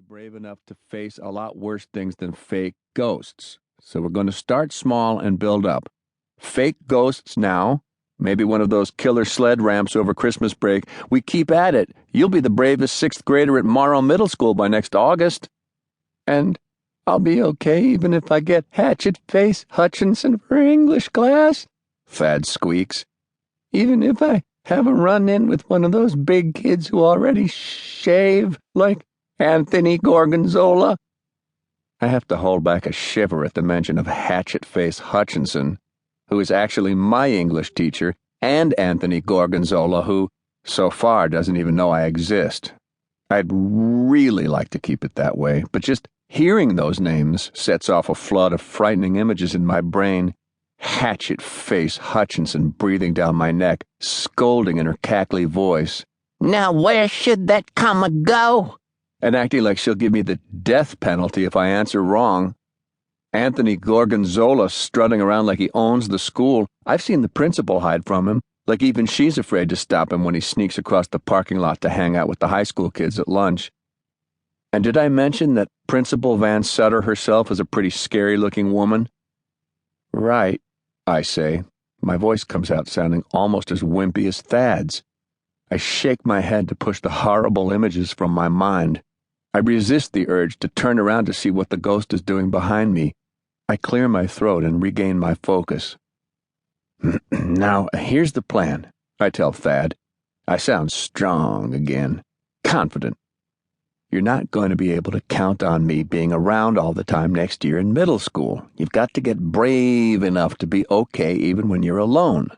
brave enough to face a lot worse things than fake ghosts. So we're going to start small and build up. Fake ghosts now. Maybe one of those killer sled ramps over Christmas break. We keep at it. You'll be the bravest sixth grader at Morrow Middle School by next August. And I'll be okay even if I get Hatchet-Face Hutchinson for English class, Thad squeaks. Even if I have a run-in with one of those big kids who already shave, like Anthony Gorgonzola. I have to hold back a shiver at the mention of Hatchet-Face Hutchinson, who is actually my English teacher, and Anthony Gorgonzola, who, so far, doesn't even know I exist. I'd really like to keep it that way, but just hearing those names sets off a flood of frightening images in my brain. Hatchet-Face Hutchinson breathing down my neck, scolding in her cackly voice. Now where should that comma go? And acting like she'll give me the death penalty if I answer wrong. Anthony Gorgonzola strutting around like he owns the school. I've seen the principal hide from him, like even she's afraid to stop him when he sneaks across the parking lot to hang out with the high school kids at lunch. And did I mention that Principal Van Sutter herself is a pretty scary-looking woman? Right, I say. My voice comes out sounding almost as wimpy as Thad's. I shake my head to push the horrible images from my mind. I resist the urge to turn around to see what the ghost is doing behind me. I clear my throat and regain my focus. Now, here's the plan, I tell Thad. I sound strong again, confident. You're not going to be able to count on me being around all the time next year in middle school. You've got to get brave enough to be okay even when you're alone.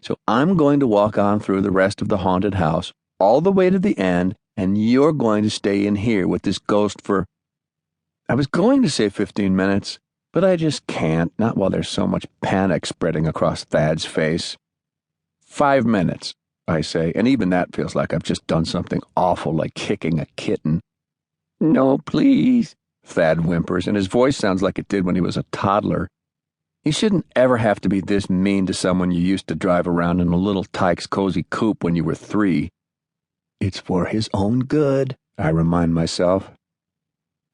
So I'm going to walk on through the rest of the haunted house, all the way to the end, and you're going to stay in here with this ghost for... I was going to say 15 minutes, but I just can't, not while there's so much panic spreading across Thad's face. 5 minutes, I say, and even that feels like I've just done something awful, like kicking a kitten. No, please, Thad whimpers, and his voice sounds like it did when he was a toddler. You shouldn't ever have to be this mean to someone you used to drive around in a little Tyke's cozy coupe when you were 3. It's for his own good, I remind myself.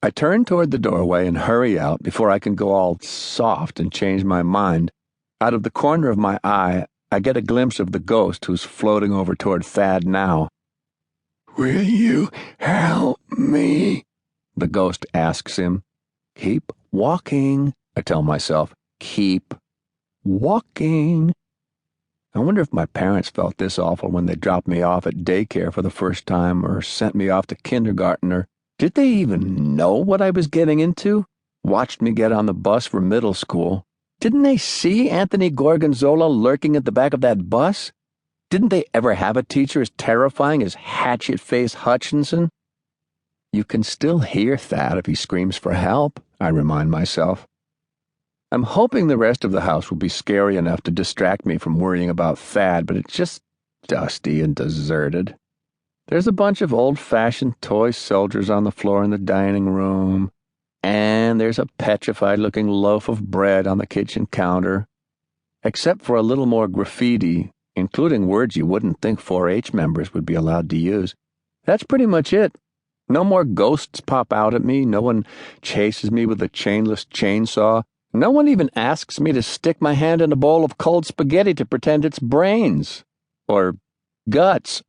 I turn toward the doorway and hurry out before I can go all soft and change my mind. Out of the corner of my eye, I get a glimpse of the ghost who's floating over toward Thad now. Will you help me? The ghost asks him. Keep walking, I tell myself. Keep walking. I wonder if my parents felt this awful when they dropped me off at daycare for the first time or sent me off to kindergarten, or did they even know what I was getting into? Watched me get on the bus for middle school. Didn't they see Anthony Gorgonzola lurking at the back of that bus? Didn't they ever have a teacher as terrifying as Hatchet-Face Hutchinson? You can still hear Thad if he screams for help, I remind myself. I'm hoping the rest of the house will be scary enough to distract me from worrying about Thad, but it's just dusty and deserted. There's a bunch of old-fashioned toy soldiers on the floor in the dining room, and there's a petrified-looking loaf of bread on the kitchen counter, except for a little more graffiti, including words you wouldn't think 4-H members would be allowed to use. That's pretty much it. No more ghosts pop out at me, no one chases me with a chainless chainsaw, no one even asks me to stick my hand in a bowl of cold spaghetti to pretend it's brains. Or guts.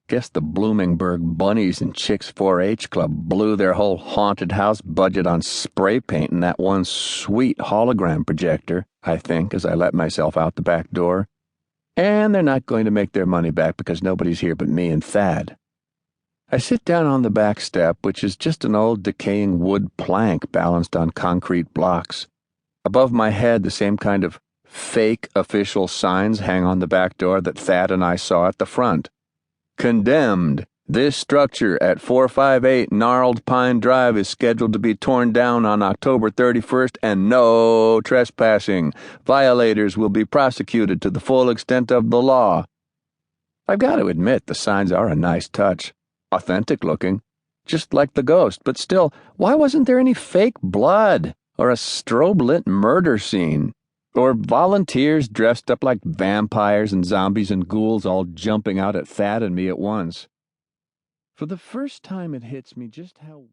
Guess the Bloomingburg Bunnies and Chicks 4-H Club blew their whole haunted house budget on spray paint and that one sweet hologram projector, I think, as I let myself out the back door. And they're not going to make their money back because nobody's here but me and Thad. I sit down on the back step, which is just an old decaying wood plank balanced on concrete blocks. Above my head, the same kind of fake official signs hang on the back door that Thad and I saw at the front. Condemned. This structure at 458 Gnarled Pine Drive is scheduled to be torn down on October 31st, and no trespassing. Violators will be prosecuted to the full extent of the law. I've got to admit, the signs are a nice touch. Authentic looking. Just like the ghost, but still, why wasn't there any fake blood, or a strobe-lit murder scene? Or volunteers dressed up like vampires and zombies and ghouls all jumping out at Thad and me at once? For the first time it hits me just how